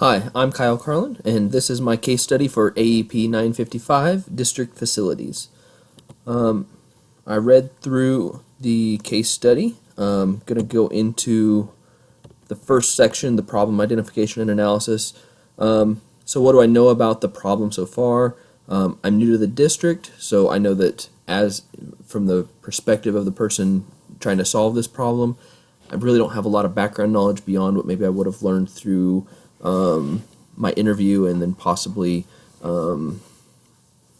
Hi, I'm Kyle Carlin, and this is my case study for AEP 955, District Facilities. I read through the case study. I'm going to go into the first section, the problem identification and analysis. So what do I know about the problem so far? I'm new to the district, so I know that as from the perspective of the person trying to solve this problem, I really don't have a lot of background knowledge beyond what maybe I would have learned through my interview and then possibly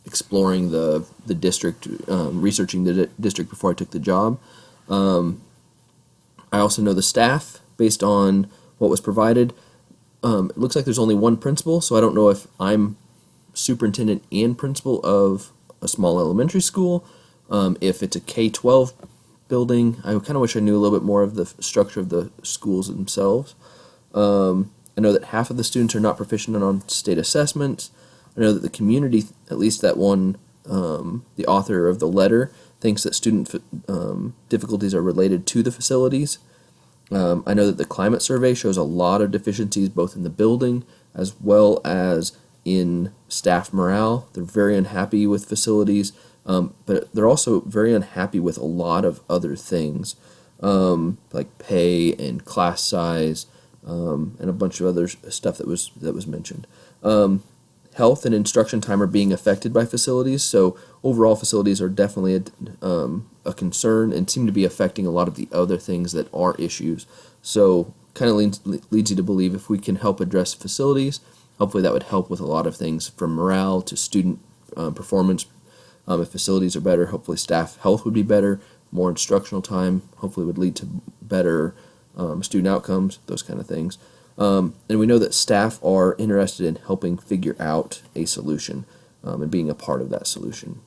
exploring the district, researching the district before I took the job. I also know the staff based on what was provided. It looks like there's only one principal, so I don't know if I'm superintendent and principal of a small elementary school. If it's a K-12 building, I kind of wish I knew a little bit more of the structure of the schools themselves. I know that half of the students are not proficient on state assessments. I know that the community, at least that one, the author of the letter, thinks that student difficulties are related to the facilities. I know that the climate survey shows a lot of deficiencies both in the building as well as in staff morale. They're very unhappy with facilities, but they're also very unhappy with a lot of other things, like pay and class size, and a bunch of other stuff that was mentioned. Health and instruction time are being affected by facilities, so overall facilities are definitely a concern and seem to be affecting a lot of the other things that are issues. So kind of leads you to believe if we can help address facilities, hopefully that would help with a lot of things from morale to student performance. If facilities are better, hopefully staff health would be better. More instructional time hopefully would lead to better student outcomes, those kind of things. And we know that staff are interested in helping figure out a solution and being a part of that solution.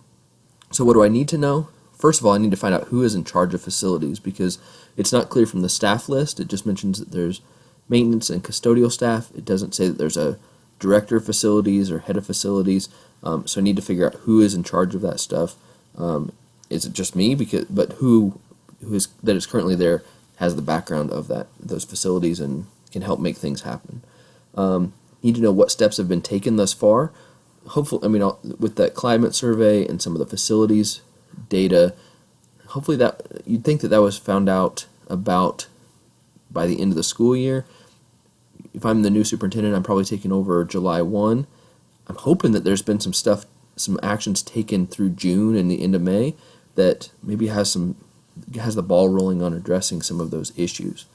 So what do I need to know? First of all, I need to find out who is in charge of facilities because it's not clear from the staff list. It just mentions that there's maintenance and custodial staff. It doesn't say that there's a director of facilities or head of facilities. So I need to figure out who is in charge of that stuff. Is it just me? But who is that is currently there has the background of those facilities and can help make things happen. Need to know what steps have been taken thus far. Hopefully, with that climate survey and some of the facilities data, hopefully that you'd think that was found out about by the end of the school year. If I'm the new superintendent, I'm probably taking over July 1. I'm hoping that there's been some actions taken through June and the end of May that maybe has the ball rolling on addressing some of those issues.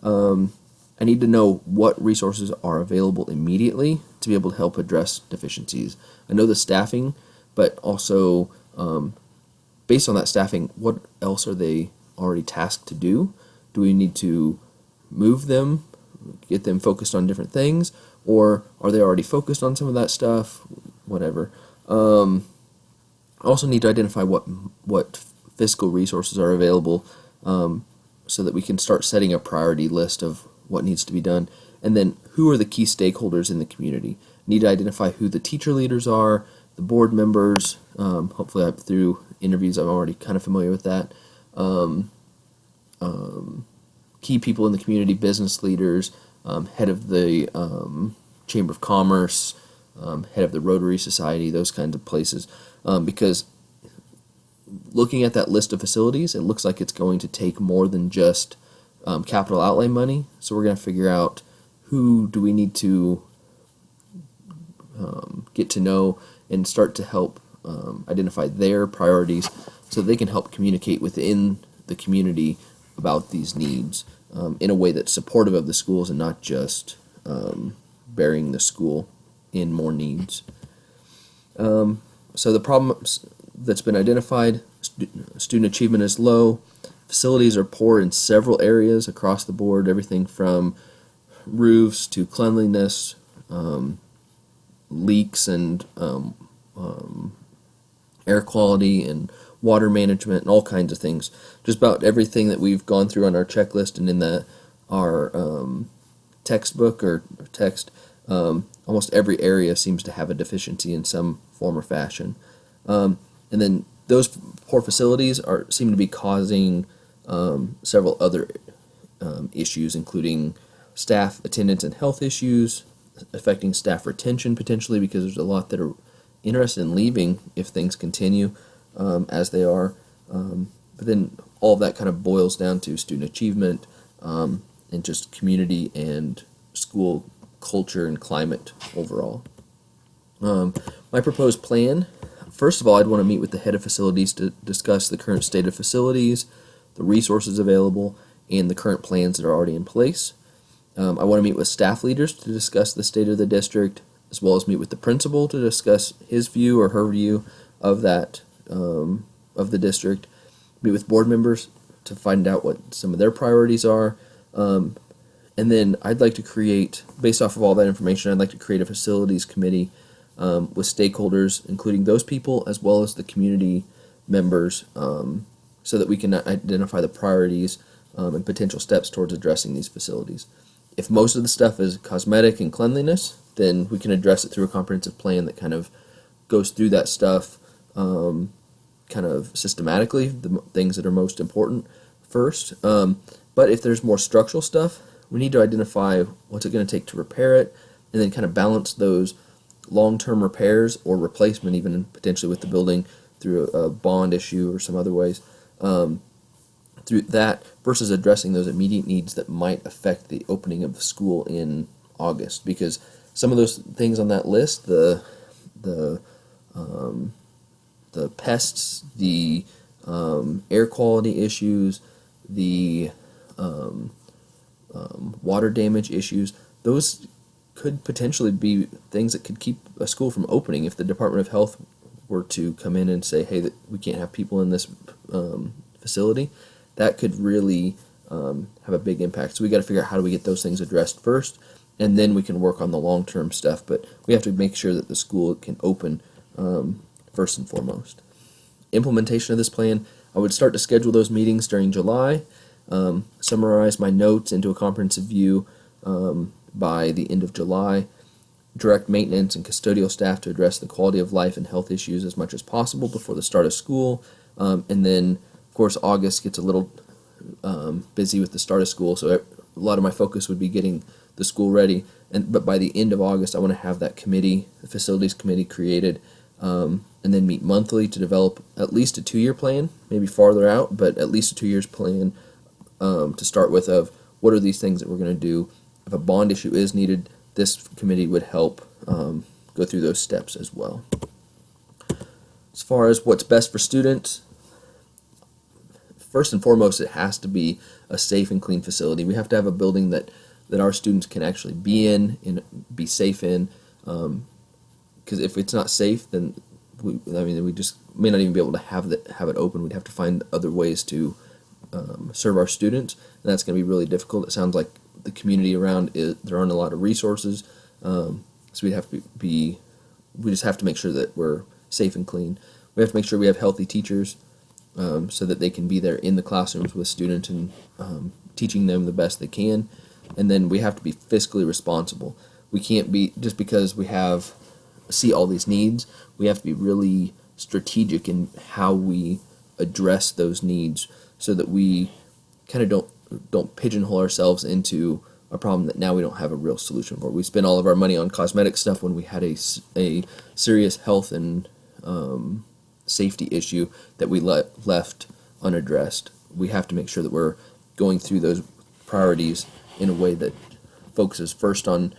I need to know what resources are available immediately to be able to help address deficiencies. I know the staffing, but also based on that staffing, what else are they already tasked to do? Do we need to move them, get them focused on different things, or are they already focused on some of that stuff? Whatever. I also need to identify what fiscal resources are available so that we can start setting a priority list of what needs to be done. And then who are the key stakeholders in the community? Need to identify who the teacher leaders are, the board members. Hopefully through interviews I'm already kind of familiar with that. Key people in the community, business leaders, head of the Chamber of Commerce, head of the Rotary Society, those kinds of places. Because looking at that list of facilities, it looks like it's going to take more than just capital outlay money. So we're going to figure out who do we need to get to know and start to help identify their priorities so they can help communicate within the community about these needs in a way that's supportive of the schools and not just burying the school in more needs. So the problem that's been identified, student achievement is low, facilities are poor in several areas across the board, everything from roofs to cleanliness, leaks and air quality and water management and all kinds of things. Just about everything that we've gone through on our checklist and in our textbook or text, almost every area seems to have a deficiency in some form or fashion. And then those poor facilities seem to be causing several other issues, including staff attendance and health issues, affecting staff retention potentially, because there's a lot that are interested in leaving if things continue as they are. But then all of that kind of boils down to student achievement and just community and school culture and climate overall. My proposed plan, first of all, I'd want to meet with the head of facilities to discuss the current state of facilities, the resources available, and the current plans that are already in place. I want to meet with staff leaders to discuss the state of the district, as well as meet with the principal to discuss his view or her view of that, of the district. Meet with board members to find out what some of their priorities are. And then I'd like to create, based off of all that information, I'd like to create a facilities committee with stakeholders, including those people as well as the community members, so that we can identify the priorities and potential steps towards addressing these facilities. If most of the stuff is cosmetic and cleanliness, then we can address it through a comprehensive plan that kind of goes through that stuff kind of systematically, the things that are most important first. But if there's more structural stuff, we need to identify what's it going to take to repair it, and then kind of balance those long-term repairs or replacement, even potentially with the building through a bond issue or some other ways, through that versus addressing those immediate needs that might affect the opening of the school in August. Because some of those things on that list, the pests, the air quality issues, the water damage issues, those could potentially be things that could keep a school from opening if the Department of Health were to come in and say, hey, that we can't have people in this facility. That could really have a big impact. So we got to figure out how do we get those things addressed first, and then we can work on the long-term stuff. But we have to make sure that the school can open first and foremost. Implementation of this plan, I would start to schedule those meetings during July, summarize my notes into a comprehensive view by the end of July, direct maintenance and custodial staff to address the quality of life and health issues as much as possible before the start of school, and then, of course, August gets a little busy with the start of school, so a lot of my focus would be getting the school ready. But by the end of August, I want to have that committee, the facilities committee, created, and then meet monthly to develop at least a 2-year plan, maybe farther out, but at least a 2 years plan to start with of what are these things that we're going to do. If a bond issue is needed, this committee would help go through those steps as well. As far as what's best for students, first and foremost, it has to be a safe and clean facility. We have to have a building that our students can actually be in and be safe in. Because if it's not safe, then we just may not even be able to have it open. We'd have to find other ways to serve our students, and that's going to be really difficult. It sounds like the community around it, there aren't a lot of resources, so we just have to make sure that we're safe and clean. We have to make sure we have healthy teachers, so that they can be there in the classrooms with students and teaching them the best they can. And then we have to be fiscally responsible. We can't be, just because we see all these needs, we have to be really strategic in how we address those needs, so that we kind of don't pigeonhole ourselves into a problem that now we don't have a real solution for. We spend all of our money on cosmetic stuff when we had a serious health and safety issue that we left unaddressed. We have to make sure that we're going through those priorities in a way that focuses first on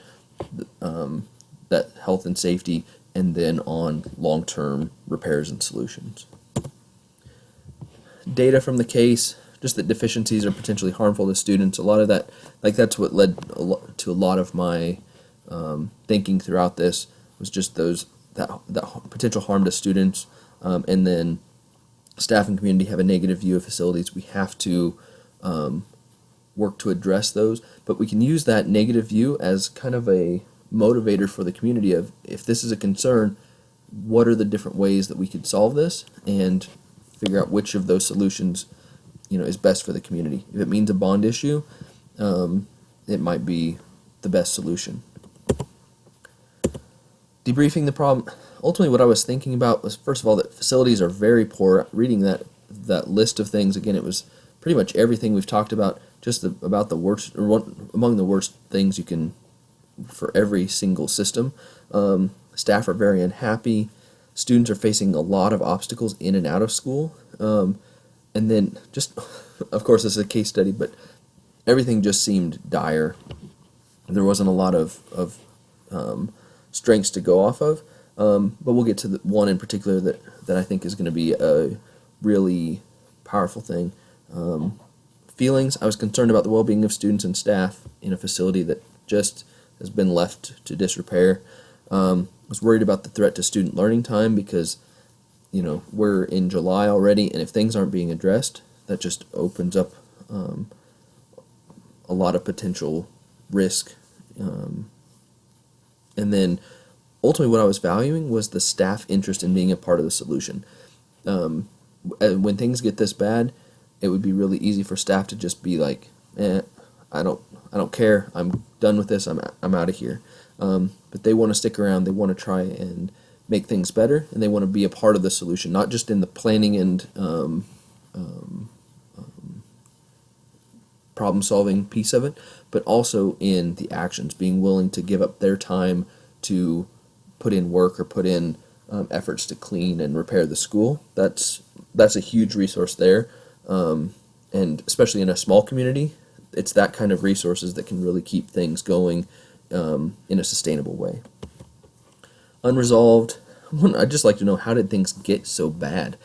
that health and safety, and then on long-term repairs and solutions. Data from the case, just that deficiencies are potentially harmful to students. A lot of that, that's what led to a lot of my thinking throughout this, was just that potential harm to students, and then staff and community have a negative view of facilities. We have to work to address those, but we can use that negative view as kind of a motivator for the community of, if this is a concern, what are the different ways that we could solve this, and figure out which of those solutions is best for the community. If it means a bond issue, it might be the best solution. Debriefing the problem. Ultimately, what I was thinking about was, first of all, that facilities are very poor. Reading that list of things, again, it was pretty much everything we've talked about, just about the worst, or among the worst things you can for every single system. Staff are very unhappy. Students are facing a lot of obstacles in and out of school. And then just, of course, this is a case study, but everything just seemed dire. There wasn't a lot of strengths to go off of. But we'll get to the one in particular that I think is going to be a really powerful thing. Feelings. I was concerned about the well-being of students and staff in a facility that just has been left to disrepair. Was worried about the threat to student learning time because, we're in July already, and if things aren't being addressed, that just opens up a lot of potential risk. And then ultimately what I was valuing was the staff interest in being a part of the solution. When things get this bad, it would be really easy for staff to just be like, I don't care, I'm done with this, I'm out of here. But they want to stick around, they want to try and make things better, and they want to be a part of the solution, not just in the planning and problem-solving piece of it, but also in the actions, being willing to give up their time to put in work or put in efforts to clean and repair the school. That's a huge resource there, and especially in a small community, it's that kind of resources that can really keep things going in a sustainable way. Unresolved. I'd just like to know, how did things get so bad?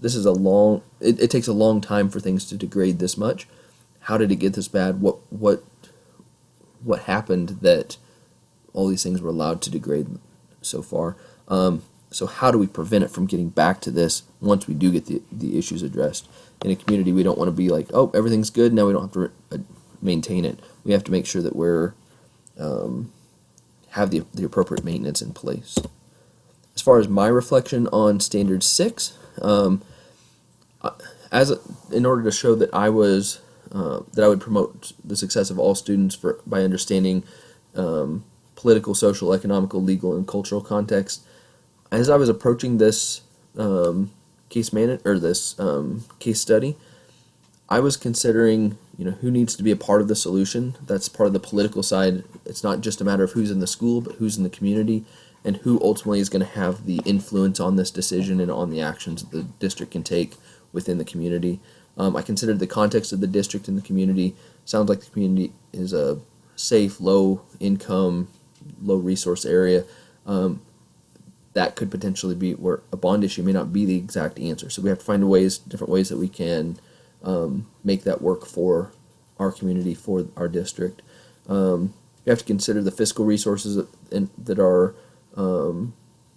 This is it takes a long time for things to degrade this much. How did it get this bad? What happened that all these things were allowed to degrade so far? So how do we prevent it from getting back to this once we do get the issues addressed? In a community, we don't want to be like, oh, everything's good, now we don't have to maintain it. We have to make sure that we're have the appropriate maintenance in place. As far as my reflection on Standard 6, in order to show that I would promote the success of all students by understanding political, social, economical, legal, and cultural context, as I was approaching this case study, I was considering, who needs to be a part of the solution. That's part of the political side. It's not just a matter of who's in the school, but who's in the community, and who ultimately is going to have the influence on this decision and on the actions that the district can take within the community. I considered the context of the district and the community. Sounds like the community is a safe, low-income, low-resource area. That could potentially be where a bond issue may not be the exact answer. So we have to find different ways that we can make that work for our community, for our district. We have to consider the fiscal resources that are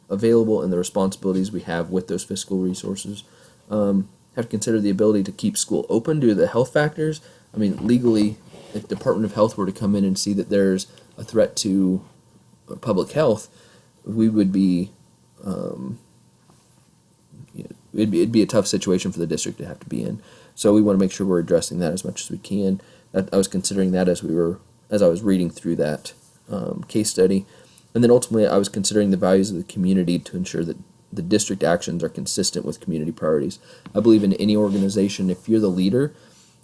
available and the responsibilities we have with those fiscal resources. Have to consider the ability to keep school open due to the health factors. I mean, legally, if the Department of Health were to come in and see that there's a threat to public health, we would be it'd be a tough situation for the district to have to be in. So we want to make sure we're addressing that as much as we can. I was considering that as I was reading through that case study, and then ultimately I was considering the values of the community to ensure that the district actions are consistent with community priorities. I believe in any organization, if you're the leader,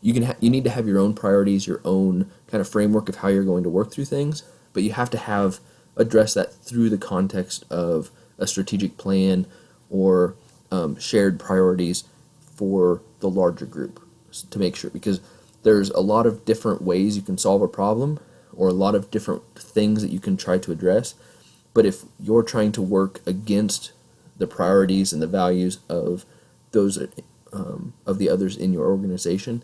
you need to have your own priorities, your own kind of framework of how you're going to work through things, but you have to address that through the context of a strategic plan or shared priorities for the larger group to make sure, because there's a lot of different ways you can solve a problem or a lot of different things that you can try to address, but if you're trying to work against the priorities and the values of those of the others in your organization,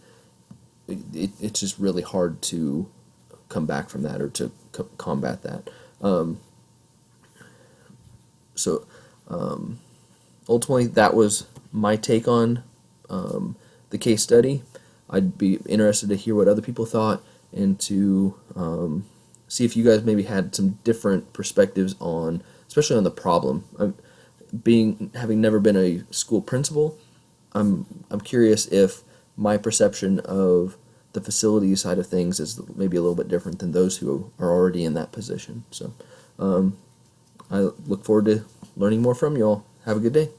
it's just really hard to come back from that or to combat that. Ultimately, that was my take on the case study. I'd be interested to hear what other people thought and to see if you guys maybe had some different perspectives on, especially on the problem. Having never been a school principal, I'm curious if my perception of the facility side of things is maybe a little bit different than those who are already in that position. So I look forward to learning more from you all. Have a good day.